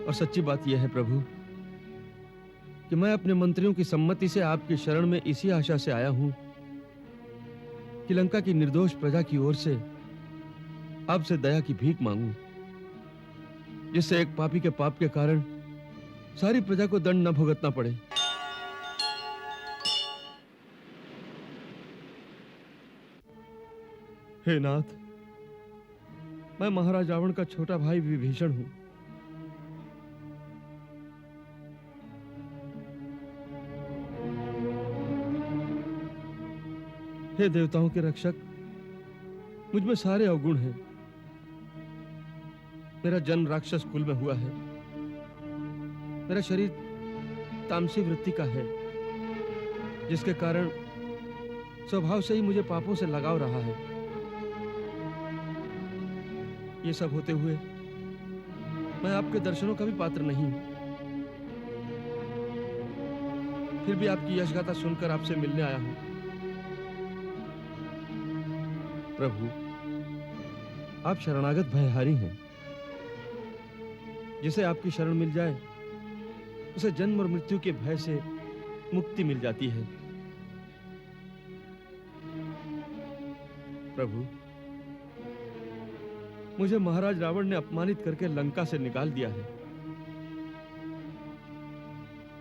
और सच्ची बात यह है प्रभु कि मैं अपने मंत्रियों की सम्मति से आपकी शरण में इसी आशा से आया हूं कि लंका की निर्दोष प्रजा की ओर से आपसे दया की भीख मांगूं, जिससे एक पापी के पाप के कारण सारी प्रजा को दंड न भुगतना पड़े। हे नाथ, मैं महाराज रावण का छोटा भाई विभीषण हूं। हे देवताओं के रक्षक, मुझ में सारे अवगुण हैं। मेरा जन्म राक्षस कुल में हुआ है। मेरा शरीर तामसी वृत्ति का है, जिसके कारण स्वभाव से ही मुझे पापों से लगाव रहा है। ये सब होते हुए मैं आपके दर्शनों का भी पात्र नहीं हूं। फिर भी आपकी यशगाथा सुनकर आपसे मिलने आया हूं। प्रभु, आप शरणागत भयहारी हैं। जिसे आपकी शरण मिल जाए उसे जन्म और मृत्यु के भय से मुक्ति मिल जाती है। प्रभु, मुझे महाराज रावण ने अपमानित करके लंका से निकाल दिया है।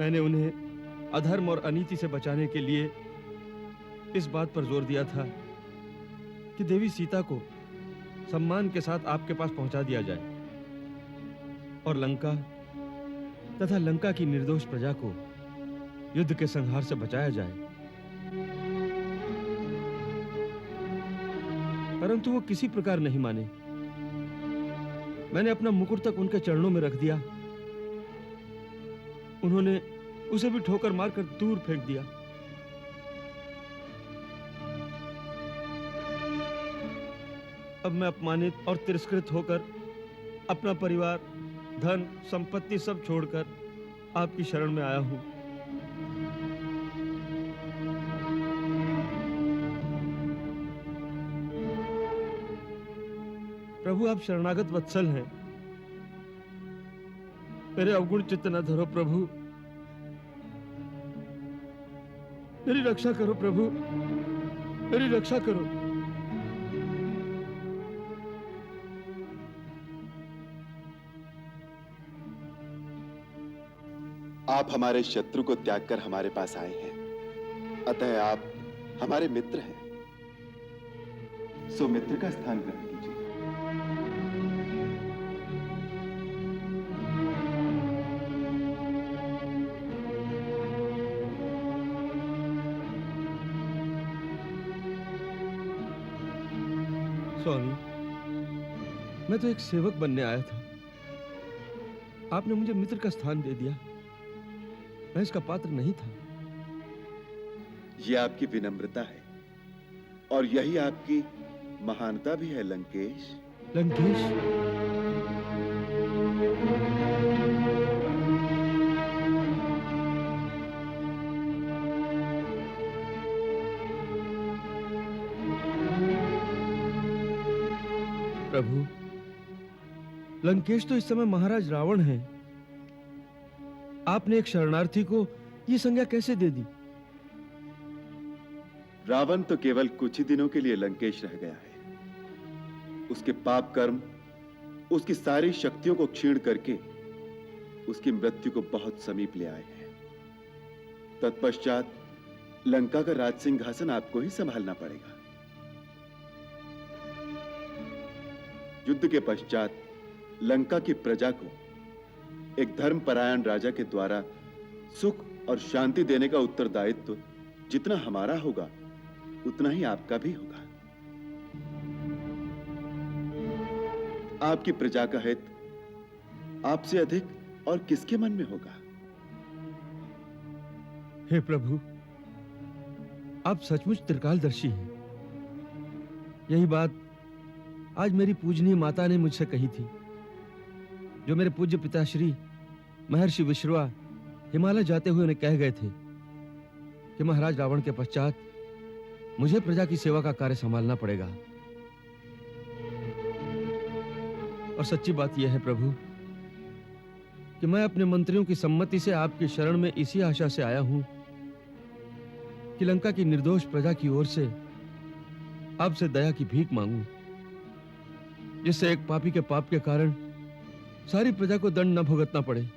मैंने उन्हें अधर्म और अनीति से बचाने के लिए इस बात पर जोर दिया था कि देवी सीता को सम्मान के साथ आपके पास पहुंचा दिया जाए और लंका तथा लंका की निर्दोष प्रजा को युद्ध के संहार से बचाया जाए। परंतु वो किसी प्रकार नहीं माने। मैंने अपना मुकुट तक उनके चरणों में रख दिया। उन्होंने उसे भी ठोकर मारकर दूर फेंक दिया। अब मैं अपमानित और तिरस्कृत होकर अपना परिवार, धन, संपत्ति सब छोड़कर आपकी शरण में आया हूं। प्रभु, आप शरणागत वत्सल हैं। मेरे अवगुण चित्त न धरो प्रभु। मेरी रक्षा करो प्रभु, मेरी रक्षा करो। आप हमारे शत्रु को त्याग कर हमारे पास आए हैं, अतः आप हमारे मित्र हैं। सो मित्र का स्थान ग्रहण कीजिए। स्वामी, मैं तो एक सेवक बनने आया था। आपने मुझे मित्र का स्थान दे दिया। मैं इसका पात्र नहीं था। यह आपकी विनम्रता है और यही आपकी महानता भी है लंकेश। लंकेश? प्रभु, लंकेश तो इस समय महाराज रावण हैं। आपने एक शरणार्थी को यह संज्ञा कैसे दे दी? रावण तो केवल कुछ ही दिनों के लिए लंकेश रह गया है। उसके पाप कर्म उसकी सारी शक्तियों को क्षीण करके उसकी मृत्यु को बहुत समीप ले आए हैं। तत्पश्चात लंका का राज सिंहासन आपको ही संभालना पड़ेगा। युद्ध के पश्चात लंका की प्रजा को एक धर्मपरायण राजा के द्वारा सुख और शांति देने का उत्तरदायित्व जितना हमारा होगा उतना ही आपका भी होगा। आपकी प्रजा का हित आपसे अधिक और किसके मन में होगा? हे प्रभु, आप सचमुच त्रिकालदर्शी हैं। यही बात आज मेरी पूजनीय माता ने मुझसे कही थी, जो मेरे पूज्य पिताश्री महर्षि विश्रवा हिमालय जाते हुए उन्हें कह गए थे कि महाराज रावण के पश्चात मुझे प्रजा की सेवा का कार्य संभालना पड़ेगा। और सच्ची बात यह है प्रभु कि मैं अपने मंत्रियों की सम्मति से आपकी शरण में इसी आशा से आया हूं कि लंका की निर्दोष प्रजा की ओर से आपसे दया की भीख मांगूं, जिससे एक पापी के पाप के कारण सारी प्रजा को दंड न भुगतना पड़े।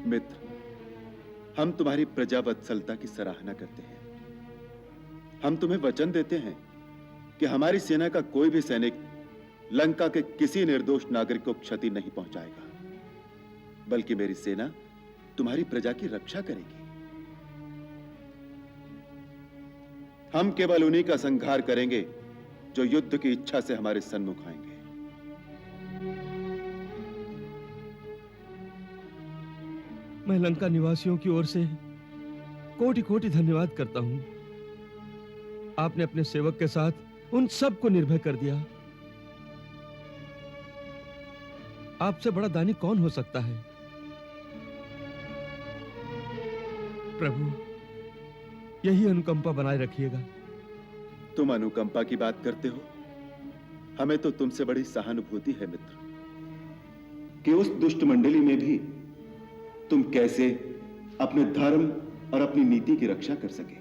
मित्र, हम तुम्हारी प्रजावत्सलता की सराहना करते हैं। हम तुम्हें वचन देते हैं कि हमारी सेना का कोई भी सैनिक लंका के किसी निर्दोष नागरिक को क्षति नहीं पहुंचाएगा, बल्कि मेरी सेना तुम्हारी प्रजा की रक्षा करेगी। हम केवल उन्हीं का संहार करेंगे जो युद्ध की इच्छा से हमारे सन्मुख आएंगे। मैं लंका निवासियों की ओर से कोटि कोटि धन्यवाद करता हूं। आपने अपने सेवक के साथ उन सब को निर्भय कर दिया। आपसे बड़ा दानी कौन हो सकता है? प्रभु, यही अनुकंपा बनाए रखिएगा। तुम अनुकंपा की बात करते हो, हमें तो तुमसे बड़ी सहानुभूति है मित्र, कि उस दुष्ट मंडली में भी तुम कैसे अपने धर्म और अपनी नीति की रक्षा कर सके।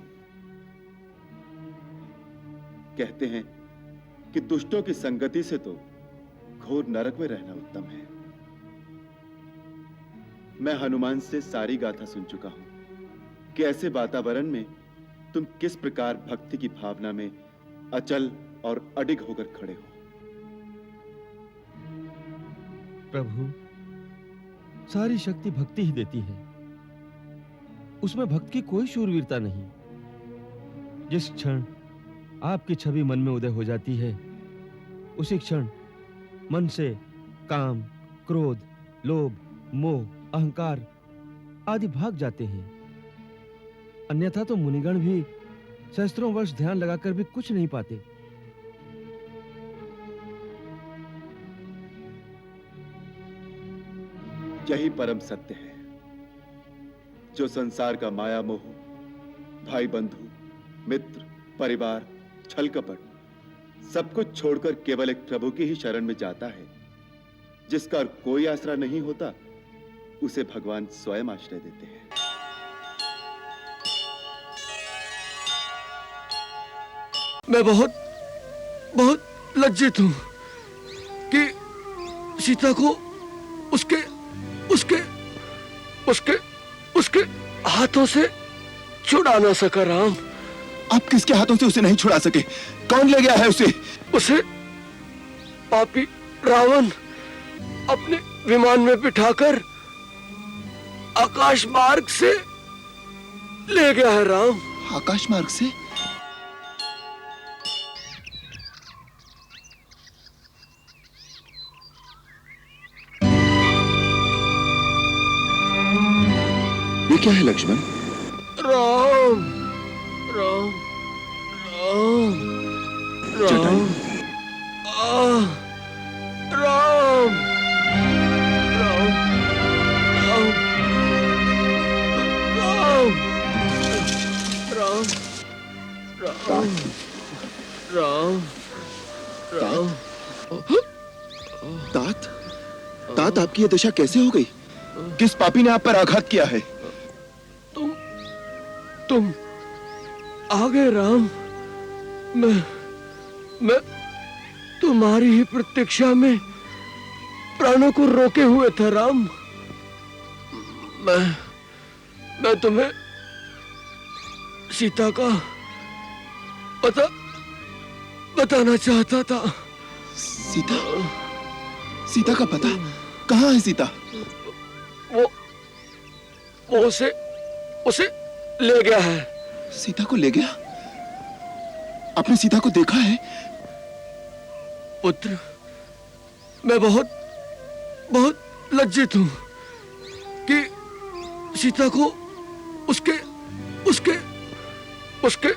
कहते हैं कि दुष्टों की संगति से तो घोर नरक में रहना उत्तम है। मैं हनुमान से सारी गाथा सुन चुका हूं कि ऐसे वातावरण में तुम किस प्रकार भक्ति की भावना में अचल और अडिग होकर खड़े हो। प्रभु, सारी शक्ति भक्ति ही देती है। उसमें भक्त की कोई शूरवीरता नहीं। जिस क्षण आपकी छवि मन में उदय हो जाती है, उसी क्षण मन से काम, क्रोध, लोभ, मोह, अहंकार आदि भाग जाते हैं। अन्यथा तो मुनिगण भी सहस्त्रों वर्ष ध्यान लगाकर भी कुछ नहीं पाते। यही परम सत्य है, जो संसार का माया मोह, भाई बंधु, मित्र, परिवार, छल कपट सब कुछ छोड़कर केवल एक प्रभु की ही शरण में जाता है, जिसका कोई आसरा नहीं होता, उसे भगवान स्वयं आश्रय देते हैं। मैं बहुत बहुत लज्जित हूं कि सीता को उसके उसके उसके उसके हाथों से छुड़ा ना सका। राम, आप किसके हाथों से उसे नहीं छुड़ा सके? कौन ले गया है उसे? उसे पापी रावण अपने विमान में बिठाकर आकाश मार्ग से ले गया है। राम, आकाश मार्ग से? ये क्या है लक्ष्मण? राम राम राम राम राम राम राम राम राम राम। तात, तात आपकी ये दशा कैसे हो गई? किस पापी ने आप पर आघात किया है? तुम आ गए राम। मैं तुम्हारी ही प्रतीक्षा में प्राणों को रोके हुए था राम। मैं तुम्हें सीता का पता बताना चाहता था। सीता? सीता का पता? कहाँ है सीता? वो उसे ले गया है। सीता को ले गया? आपने सीता को देखा है? पुत्र, मैं बहुत बहुत लज्जित हूं कि सीता को उसके उसके उसके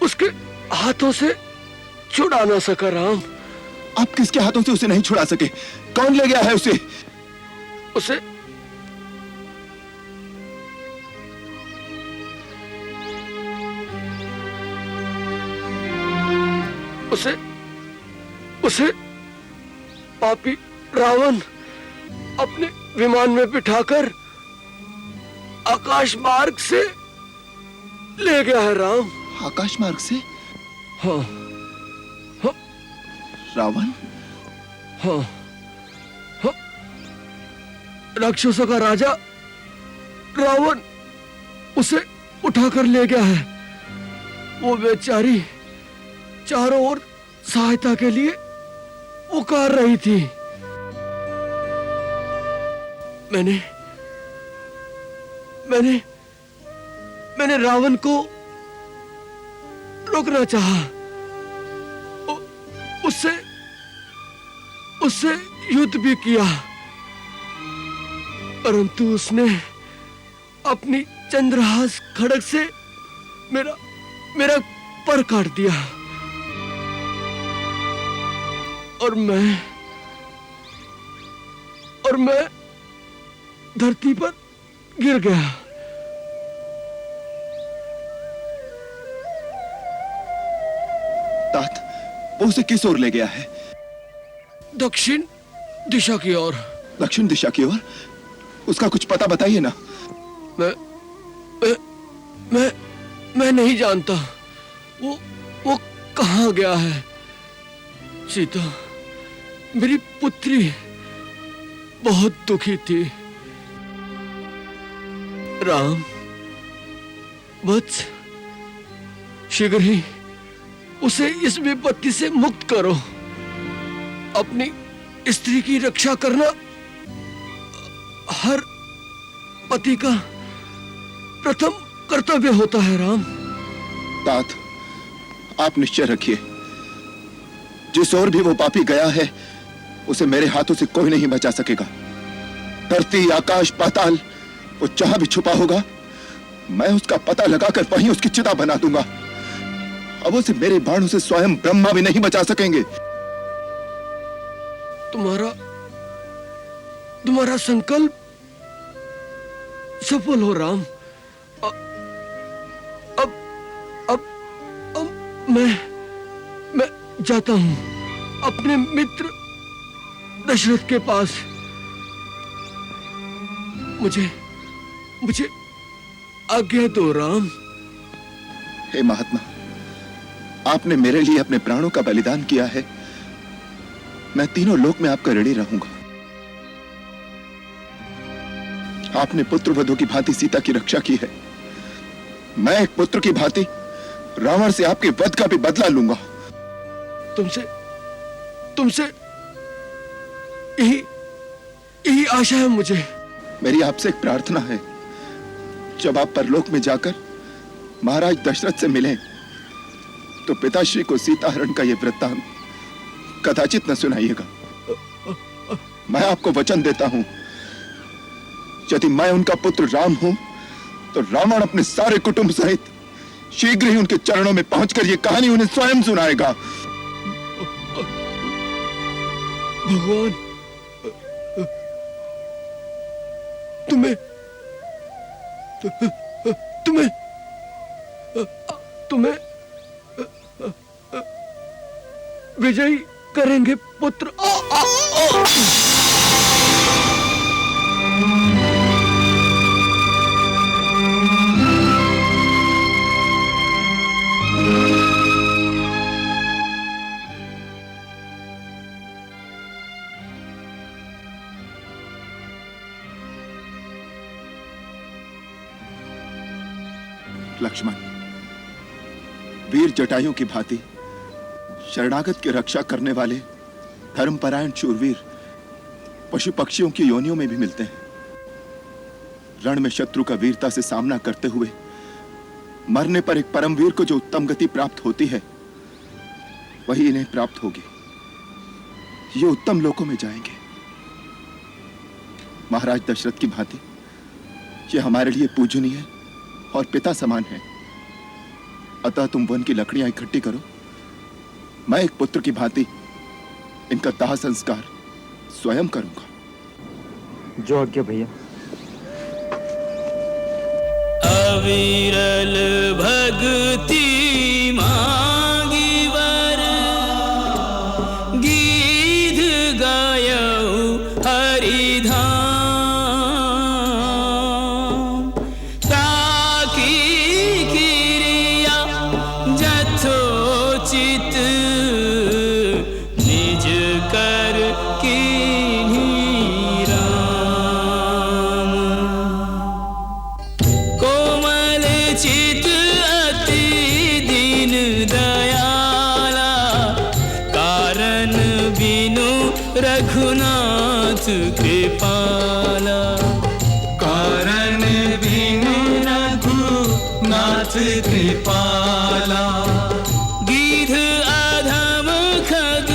उसके हाथों से छुड़ा ना सका। राम, आप किसके हाथों से उसे नहीं छुड़ा सके? कौन ले गया है उसे? उसे उसे पापी रावण अपने विमान में बिठाकर आकाश मार्ग से ले गया है राम। आकाश मार्ग से? हाँ हाँ रावण? हाँ हाँ, राक्षसों का राजा रावण उसे उठाकर ले गया है। वो बेचारी चारों ओर सहायता के लिए पुकार रही थी। मैंने मैंने मैंने रावण को रोकना चाहा, उससे उससे युद्ध भी किया, परंतु उसने अपनी चंद्रहास खड्ग से मेरा पर काट दिया और मैं धरती पर गिर गया। तात, वो उसे किस ओर ले गया है? दक्षिण दिशा की ओर। दक्षिण दिशा की ओर? उसका कुछ पता बताइए ना। मैं नहीं जानता वो कहाँ गया है। सीता मेरी पुत्री बहुत दुखी थी। राम वत्स, शीघ्र ही उसे इस विपत्ति से मुक्त करो। अपनी स्त्री की रक्षा करना हर पति का प्रथम कर्तव्य होता है राम। तात, आप निश्चय रखिए, जिस ओर भी वो पापी गया है उसे मेरे हाथों से कोई नहीं बचा सकेगा। धरती, आकाश, पाताल, वो जहां भी छुपा होगा मैं उसका पता लगाकर वहीं उसकी चिता बना दूंगा। अब उसे मेरे बाणों से स्वयं ब्रह्मा भी नहीं बचा सकेंगे। तुम्हारा संकल्प सफल हो राम। अब मैं जाता हूं अपने मित्र दशरथ के पास। मुझे आज्ञा दो राम। हे महात्मा, आपने मेरे लिए अपने प्राणों का बलिदान किया है। मैं तीनों लोक में आपका ऋणी रहूंगा। आपने पुत्रवधू की भांति सीता की रक्षा की है। मैं एक पुत्र की भांति रावण से आपके वध का भी बदला लूंगा। तुमसे यही आशा है मुझे। मेरी आपसे एक प्रार्थना है, जब आप परलोक में जाकर महाराज दशरथ से मिलें तो पिताश्री को सीता हरण का यह वृत्तांत कदाचित न सुनाइएगा। मैं आपको वचन देता हूं, यदि मैं उनका पुत्र राम हूं तो रावण अपने सारे कुटुंब सहित शीघ्र ही उनके चरणों में पहुंचकर यह कहानी उन्हें स्वयं सुनाएगा। भगवान तुम्हें विजयी करेंगे पुत्र। लक्ष्मण, वीर जटायु की भांति शरणागत की रक्षा करने वाले धर्मपरायण शूरवीर पशु पक्षियों की योनियों में भी मिलते हैं। रण में शत्रु का वीरता से सामना करते हुए मरने पर एक परमवीर को जो उत्तम गति प्राप्त होती है वही इन्हें प्राप्त होगी। ये उत्तम लोकों में जाएंगे। महाराज दशरथ की भांति ये हमारे लिए पूजनीय और पिता समान है। अतः तुम वन की लकड़ियां इकट्ठी करो, मैं एक पुत्र की भांति इनका दाह संस्कार स्वयं करूंगा। जो आज्ञा भैया। अविरल भक्ति मांगी वर नाथ कृपाला। गिध अधम खग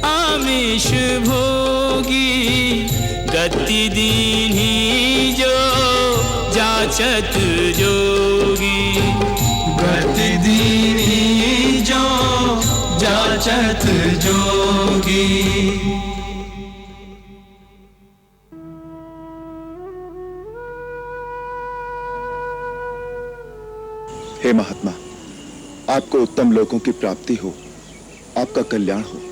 आमिष भोगी, गति दीन्ही जो जाचत जोगी। गति दीन्ही जो जाचत जोगी। हे महात्मा, आपको उत्तम लोकों की प्राप्ति हो, आपका कल्याण हो।